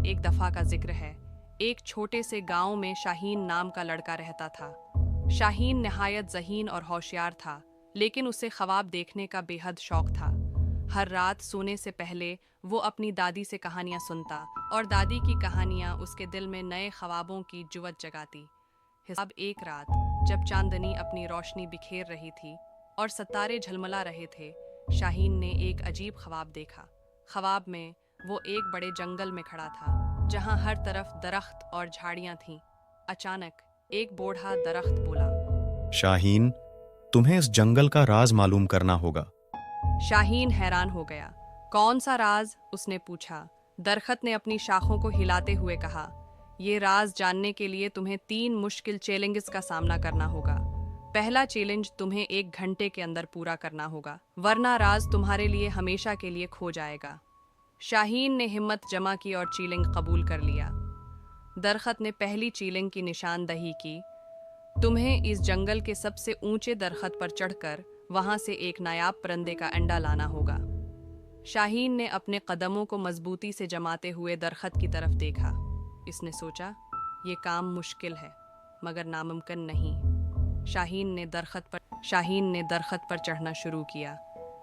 ایک دفعہ کا ذکر ہے۔ ایک چھوٹے سے گاؤں میں شاہین نام کا لڑکا رہتا تھا۔ شاہین نہایت ذہین اور ہوشیار تھا، لیکن اسے خواب دیکھنے کا بے حد شوق تھا۔ ہر رات سونے سے پہلے وہ اپنی دادی سے کہانیاں سنتا اور دادی کی کہانیاں اس کے دل میں نئے خوابوں کی جوت جگاتی۔ اب ایک رات جب چاندنی اپنی روشنی بکھیر رہی تھی اور ستارے جھلملا رہے تھے، شاہین نے ایک عجیب خواب دیکھا۔ خواب میں وہ ایک بڑے جنگل میں کھڑا تھا، جہاں ہر طرف درخت اور جھاڑیاں تھیں۔ اچانک ایک بوڑھا درخت بولا، شاہین، تمہیں اس جنگل کا راز معلوم کرنا ہوگا۔ شاہین حیران ہو گیا۔ کون سا راز؟ اس نے پوچھا۔ درخت نے اپنی شاخوں کو ہلاتے ہوئے کہا، یہ راز جاننے کے لیے تمہیں 3 مشکل چیلنجز کا سامنا کرنا ہوگا۔ پہلا چیلنج تمہیں 1 گھنٹے کے اندر پورا کرنا ہوگا، ورنہ راز تمہارے لیے ہمیشہ کے لیے کھو جائے گا۔ شاہین نے ہمت جمع کی اور چیلنج قبول کر لیا۔ درخت نے پہلی چیلنج کی نشاندہی کی، تمہیں اس جنگل کے سب سے اونچے درخت پر چڑھ کر وہاں سے ایک نایاب پرندے کا انڈا لانا ہوگا۔ شاہین نے اپنے قدموں کو مضبوطی سے جماتے ہوئے درخت کی طرف دیکھا۔ اس نے سوچا، یہ کام مشکل ہے مگر ناممکن نہیں۔ شاہین نے درخت پر چڑھنا شروع کیا۔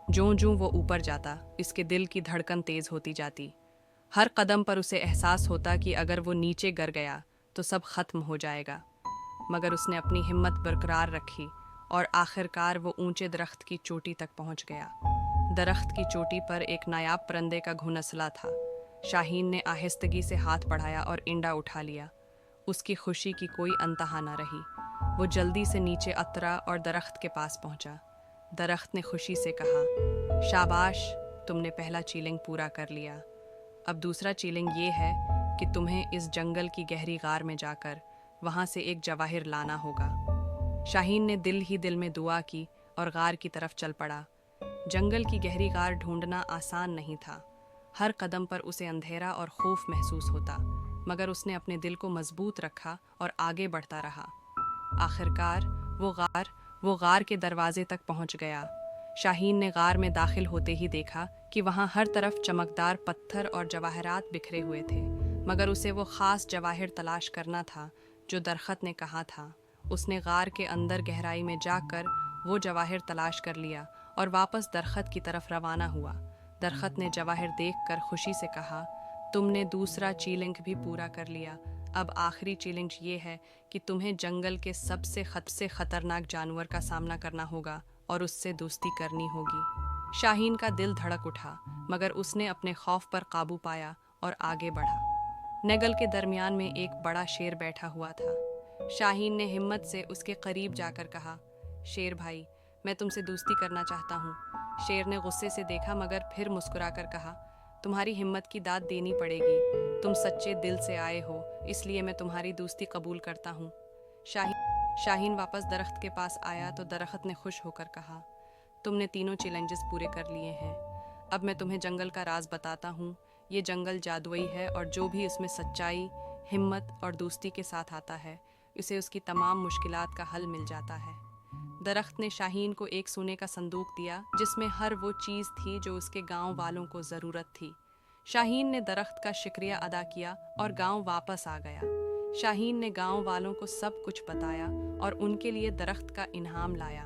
جوں وہ اوپر جاتا، اس کے دل کی دھڑکن تیز ہوتی جاتی۔ ہر قدم پر اسے احساس ہوتا کہ اگر وہ نیچے گر گیا تو سب ختم ہو جائے گا، مگر اس نے اپنی ہمت برقرار رکھی اور آخرکار وہ اونچے درخت کی چوٹی تک پہنچ گیا۔ درخت کی چوٹی پر ایک نایاب پرندے کا گھونسلہ تھا۔ شاہین نے آہستگی سے ہاتھ بڑھایا اور انڈا اٹھا لیا۔ اس کی خوشی کی کوئی انتہا نہ رہی۔ وہ جلدی سے نیچے اترا اور درخت کے پاس پہنچا۔ درخت نے خوشی سے کہا، شاباش، تم نے پہلا چیلنج پورا کر لیا۔ اب دوسرا چیلنج یہ ہے کہ تمہیں اس جنگل کی گہری غار میں جا کر وہاں سے ایک جواہر لانا ہوگا۔ شاہین نے دل ہی دل میں دعا کی اور غار کی طرف چل پڑا۔ جنگل کی گہری غار ڈھونڈنا آسان نہیں تھا۔ ہر قدم پر اسے اندھیرا اور خوف محسوس ہوتا، مگر اس نے اپنے دل کو مضبوط رکھا اور آگے بڑھتا رہا۔ آخرکار وہ غار کے دروازے تک پہنچ گیا۔ شاہین نے غار میں داخل ہوتے ہی دیکھا کہ وہاں ہر طرف چمکدار پتھر اور جواہرات بکھرے ہوئے تھے، مگر اسے وہ خاص جواہر تلاش کرنا تھا جو درخت نے کہا تھا۔ اس نے غار کے اندر گہرائی میں جا کر وہ جواہر تلاش کر لیا اور واپس درخت کی طرف روانہ ہوا۔ درخت نے جواہر دیکھ کر خوشی سے کہا، تم نے دوسرا چیلنج بھی پورا کر لیا۔ اب آخری چیلنج یہ ہے کہ تمہیں جنگل کے سب سے خطرناک جانور کا سامنا کرنا ہوگا اور اس سے دوستی کرنی ہوگی۔ شاہین کا دل دھڑک اٹھا، مگر اس نے اپنے خوف پر قابو پایا اور آگے بڑھا۔ جنگل کے درمیان میں ایک بڑا شیر بیٹھا ہوا تھا۔ شاہین نے ہمت سے اس کے قریب جا کر کہا، شیر بھائی، میں تم سے دوستی کرنا چاہتا ہوں۔ شیر نے غصے سے دیکھا مگر پھر مسکرا کر کہا، تمہاری ہمت کی داد دینی پڑے گی۔ تم سچے دل سے آئے ہو، اس لیے میں تمہاری دوستی قبول کرتا ہوں۔ شاہین واپس درخت کے پاس آیا تو درخت نے خوش ہو کر کہا، تم نے تینوں چیلنجز پورے کر لیے ہیں۔ اب میں تمہیں جنگل کا راز بتاتا ہوں۔ یہ جنگل جادوئی ہے اور جو بھی اس میں سچائی، ہمت اور دوستی کے ساتھ آتا ہے، اسے اس کی تمام مشکلات کا حل مل جاتا ہے۔ درخت نے شاہین کو ایک سونے کا صندوق دیا جس میں ہر وہ چیز تھی جو اس کے گاؤں والوں کو ضرورت تھی۔ شاہین نے درخت کا شکریہ ادا کیا اور گاؤں واپس آ گیا۔ شاہین نے گاؤں والوں کو سب کچھ بتایا اور ان کے لیے درخت کا انعام لایا۔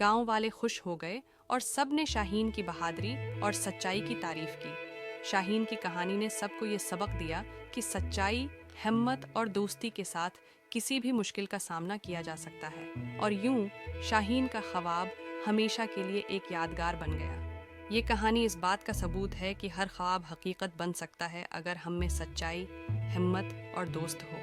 گاؤں والے خوش ہو گئے اور سب نے شاہین کی بہادری اور سچائی کی تعریف کی۔ شاہین کی کہانی نے سب کو یہ سبق دیا کہ سچائی، ہمت اور دوستی کے ساتھ کسی بھی مشکل کا سامنا کیا جا سکتا ہے، اور یوں شاہین کا خواب ہمیشہ کے لیے ایک یادگار بن گیا۔ یہ کہانی اس بات کا ثبوت ہے کہ ہر خواب حقیقت بن سکتا ہے اگر ہم میں سچائی، ہمت اور دوست ہو۔